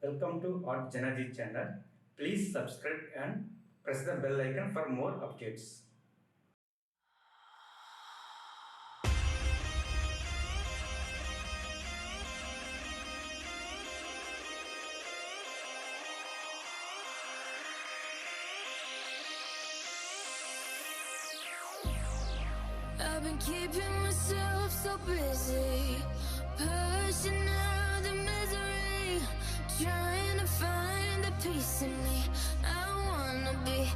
Welcome to Art Janaji channel. Please subscribe and press the bell icon for more updates. I've been keeping myself so busy, pushing out the misery, trying to find the peace in me. I wanna be